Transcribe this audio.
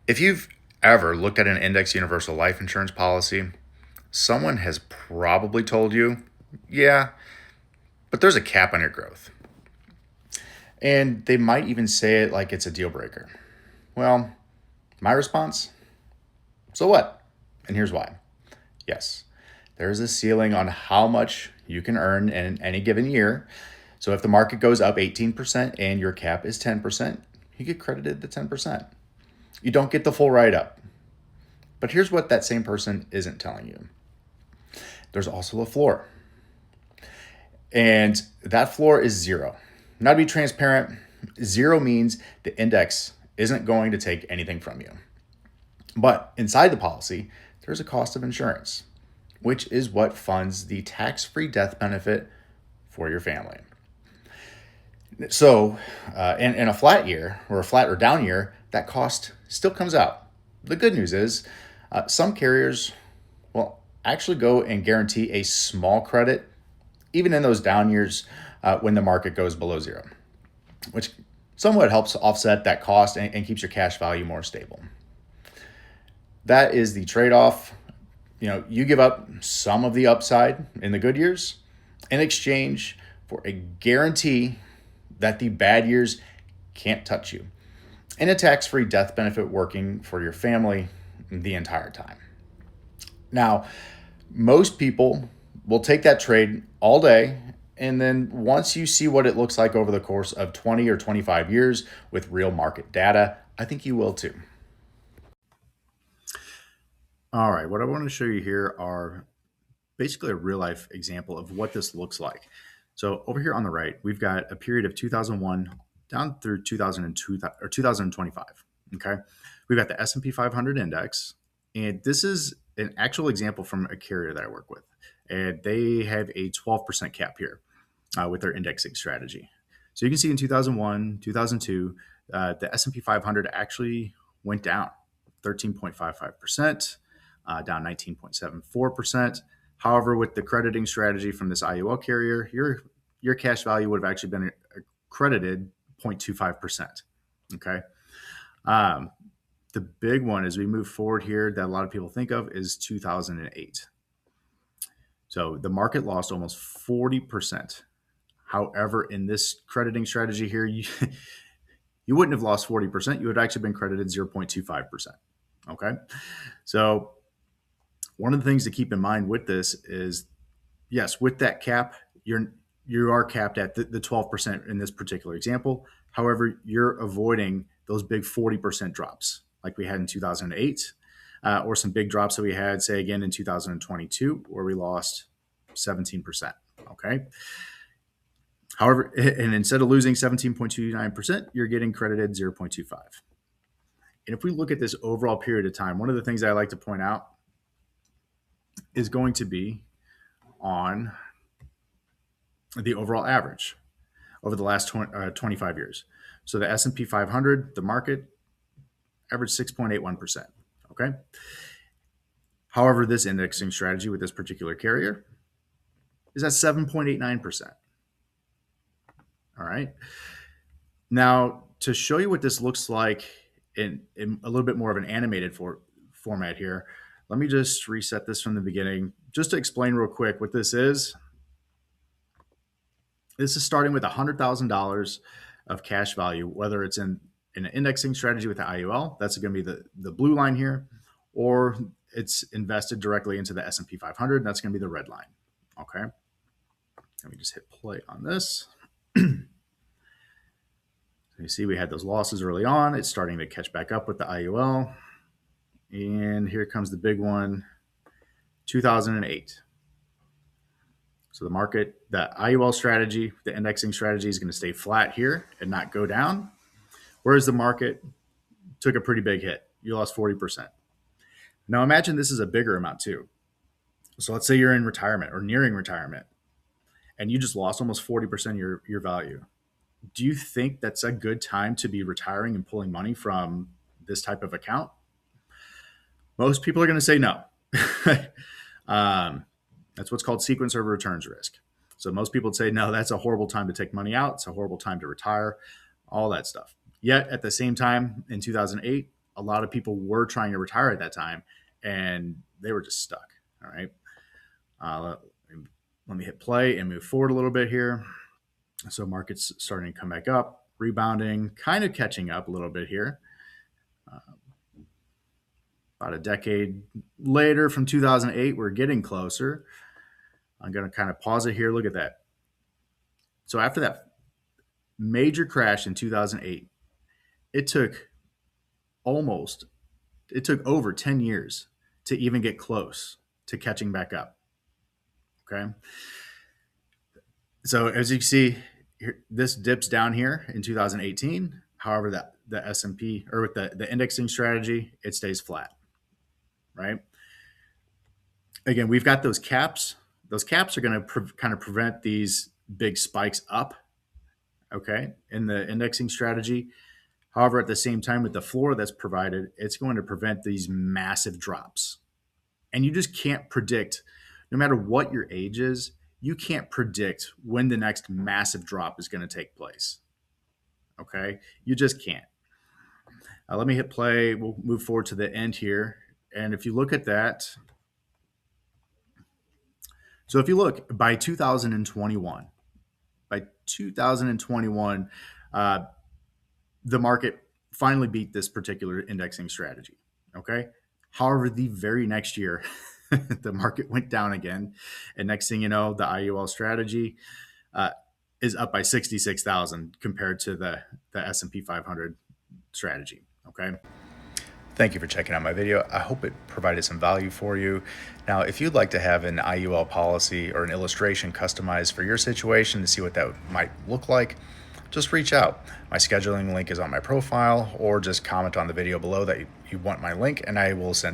If you've ever looked at an index universal life insurance policy, someone has probably told you, yeah, but there's a cap on your growth. And they might even say it like it's a deal breaker. Well, my response, so what? And here's why. Yes, there's a ceiling on how much you can earn in any given year. So if the market goes up 18% and your cap is 10%, you get credited the 10%. You don't get the full write up. But here's what that same person isn't telling you: there's also a floor. And that floor is zero. Now, to be transparent, zero means the index isn't going to take anything from you. But inside the policy, there's a cost of insurance, which is what funds the tax free death benefit for your family. So, in a flat year or a flat or down year, that cost still comes out. The good news is some carriers will actually go and guarantee a small credit even in those down years when the market goes below zero, which somewhat helps offset that cost and keeps your cash value more stable. That is the trade-off. You give up some of the upside in the good years in exchange for a guarantee that the bad years can't touch you, and a tax-free death benefit working for your family the entire time. Now, most people will take that trade all day, and then once you see what it looks like over the course of 20 or 25 years with real market data, I think you will too. All right, what I want to show you here are basically a real life example of what this looks like. So over here on the right, we've got a period of 2001 down through 2002 or 2025. Okay, we've got the S&P 500 index, and this is an actual example from a carrier that I work with, and they have a 12% cap here with their indexing strategy. So you can see in 2001, 2002, the S&P 500 actually went down 13.55%, down 19.74%. However, with the crediting strategy from this IUL carrier, your cash value would have actually been credited 0.25%. Okay. Um, the big one as we move forward here that a lot of people think of is 2008. So the market lost almost 40%. However, in this crediting strategy here, you wouldn't have lost 40%. You would have actually been credited 0.25%. Okay. So one of the things to keep in mind with this is, yes, with that cap, you are capped at the 12% in this particular example. However, you're avoiding those big 40% drops like we had in 2008, or some big drops that we had, say, again in 2022, where we lost 17%. Okay. However, and instead of losing 17.29%, you're getting credited 0.25. And if we look at this overall period of time, one of the things that I like to point out is going to be on the overall average over the last 25 years. So the S&P 500, the market, averaged 6.81%. Okay. However, this indexing strategy with this particular carrier is at 7.89%. All right. Now, to show you what this looks like in a little bit more of an animated format here, let me just reset this from the beginning. Just to explain real quick what this is. This is starting with $100,000 of cash value, whether it's in an indexing strategy with the IUL, that's going to be the blue line here, or it's invested directly into the S&P 500, that's going to be the red line. Okay. Let me just hit play on this. You see we had those losses early on. It's starting to catch back up with the IUL. And here comes the big one, 2008. So the market, the IUL strategy, the indexing strategy is going to stay flat here and not go down. Whereas the market took a pretty big hit. You lost 40%. Now imagine this is a bigger amount too. So let's say you're in retirement or nearing retirement and you just lost almost 40% of your value. Do you think that's a good time to be retiring and pulling money from this type of account? Most people are going to say no. That's what's called sequence over returns risk. So most people would say, no, that's a horrible time to take money out. It's a horrible time to retire, all that stuff. Yet at the same time, in 2008, a lot of people were trying to retire at that time, and they were just stuck. All right. Uh, let me hit play and move forward a little bit here. So market's starting to come back up, rebounding, kind of catching up a little bit here. About a decade later, from 2008, we're getting closer. I'm going to kind of pause it here. Look at that. So after that major crash in 2008, it took almost, it took over 10 years to even get close to catching back up. Okay. So as you can see, here, this dips down here in 2018. However, the S&P, or with the indexing strategy, it stays flat, right? Again, we've got those caps. Those caps are going to kind of prevent these big spikes up, okay, in the indexing strategy. However, at the same time, with the floor that's provided, it's going to prevent these massive drops. And you just can't predict, no matter what your age is, you can't predict when the next massive drop is going to take place. Okay? You just can't. Let me hit play. We'll move forward to the end here. And if you look at that, so if you look by 2021, the market finally beat this particular indexing strategy. Okay. However, the very next year, the market went down again. And next thing you know, the IUL strategy is up by 66,000 compared to the S&P 500 strategy. Okay. Thank you for checking out my video. I hope it provided some value for you. Now, if you'd like to have an IUL policy or an illustration customized for your situation to see what that might look like, just reach out. My scheduling link is on my profile, or just comment on the video below that you want my link, and I will send it.